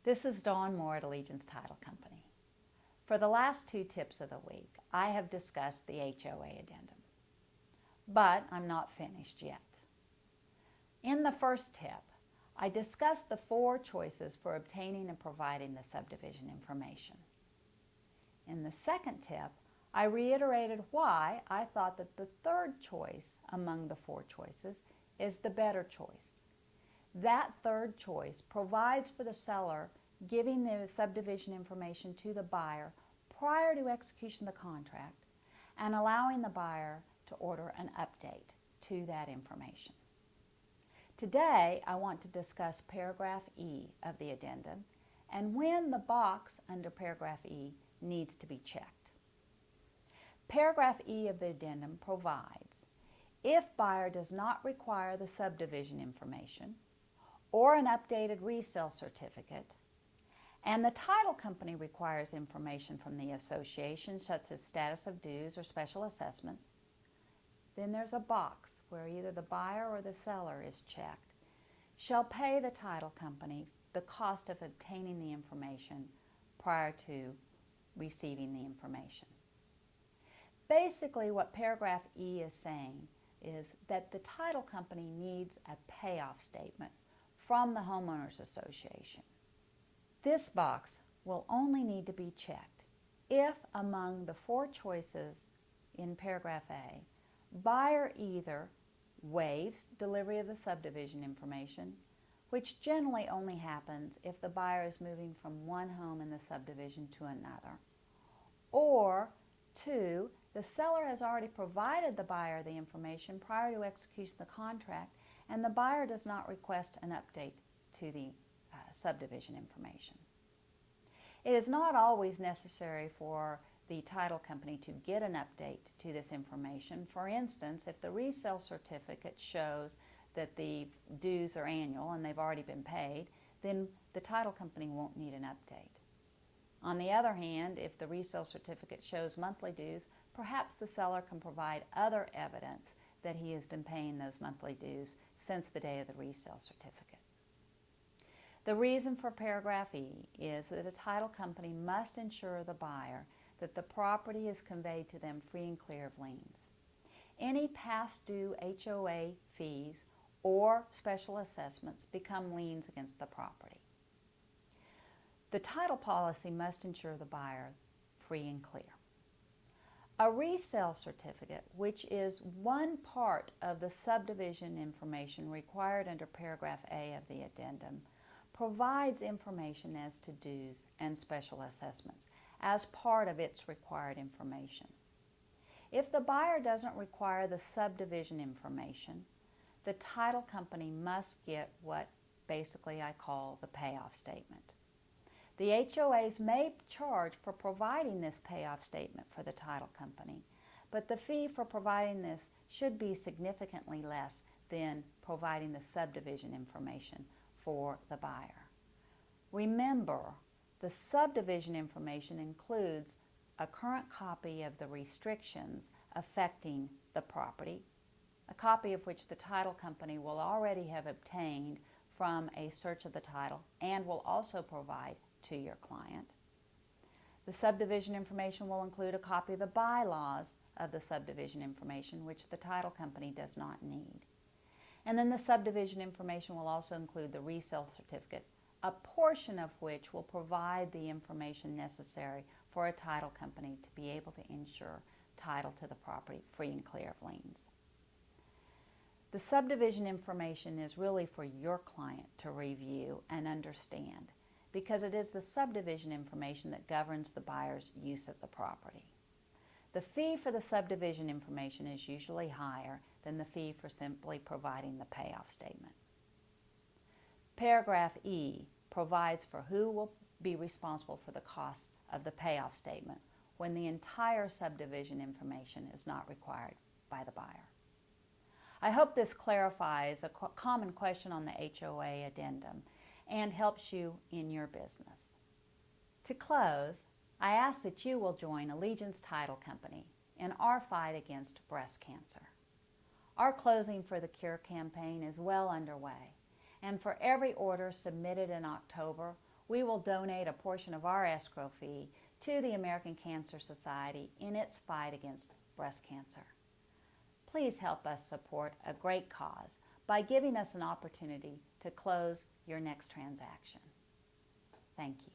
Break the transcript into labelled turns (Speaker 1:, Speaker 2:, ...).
Speaker 1: This is Dawn Moore at Allegiance Title Company. For the last 2 tips of the week, I have discussed the HOA addendum. But I'm not finished yet. In the first tip, I discussed the 4 choices for obtaining and providing the subdivision information. In the second tip, I reiterated why I thought that the 3rd choice among the 4 choices is the better choice. That 3rd choice provides for the seller giving the subdivision information to the buyer prior to execution of the contract and allowing the buyer to order an update to that information. Today, I want to discuss paragraph E of the addendum and when the box under paragraph E needs to be checked. Paragraph E of the addendum provides, if buyer does not require the subdivision information or an updated resale certificate, and the title company requires information from the association such as status of dues or special assessments, then there's a box where either the buyer or the seller is checked, shall pay the title company the cost of obtaining the information prior to receiving the information. Basically, what paragraph E is saying is that the title company needs a payoff statement from the homeowners association. This box will only need to be checked if among the 4 choices in paragraph A, buyer either waives delivery of the subdivision information, which generally only happens if the buyer is moving from one home in the subdivision to another, or 2, the seller has already provided the buyer the information prior to execution of the contract and the buyer does not request an update to the subdivision information. It is not always necessary for the title company to get an update to this information. For instance, if the resale certificate shows that the dues are annual and they've already been paid, then the title company won't need an update. On the other hand, if the resale certificate shows monthly dues, perhaps the seller can provide other evidence that he has been paying those monthly dues since the day of the resale certificate. The reason for paragraph E is that a title company must ensure the buyer that the property is conveyed to them free and clear of liens. Any past due HOA fees or special assessments become liens against the property. The title policy must ensure the buyer free and clear. A resale certificate, which is one part of the subdivision information required under paragraph A of the addendum, provides information as to dues and special assessments as part of its required information. If the buyer doesn't require the subdivision information, the title company must get what basically I call the payoff statement. The HOAs may charge for providing this payoff statement for the title company, but the fee for providing this should be significantly less than providing the subdivision information for the buyer. Remember, the subdivision information includes a current copy of the restrictions affecting the property, a copy of which the title company will already have obtained from a search of the title and will also provide to your client. The subdivision information will include a copy of the bylaws of the subdivision information, which the title company does not need. And then the subdivision information will also include the resale certificate, a portion of which will provide the information necessary for a title company to be able to ensure title to the property free and clear of liens. The subdivision information is really for your client to review and understand, because it is the subdivision information that governs the buyer's use of the property. The fee for the subdivision information is usually higher than the fee for simply providing the payoff statement. Paragraph E provides for who will be responsible for the cost of the payoff statement when the entire subdivision information is not required by the buyer. I hope this clarifies a common question on the HOA addendum and helps you in your business. To close, I ask that you will join Allegiance Title Company in our fight against breast cancer. Our Closing for the Cure campaign is well underway, and for every order submitted in October, we will donate a portion of our escrow fee to the American Cancer Society in its fight against breast cancer. Please help us support a great cause by giving us an opportunity to close your next transaction. Thank you.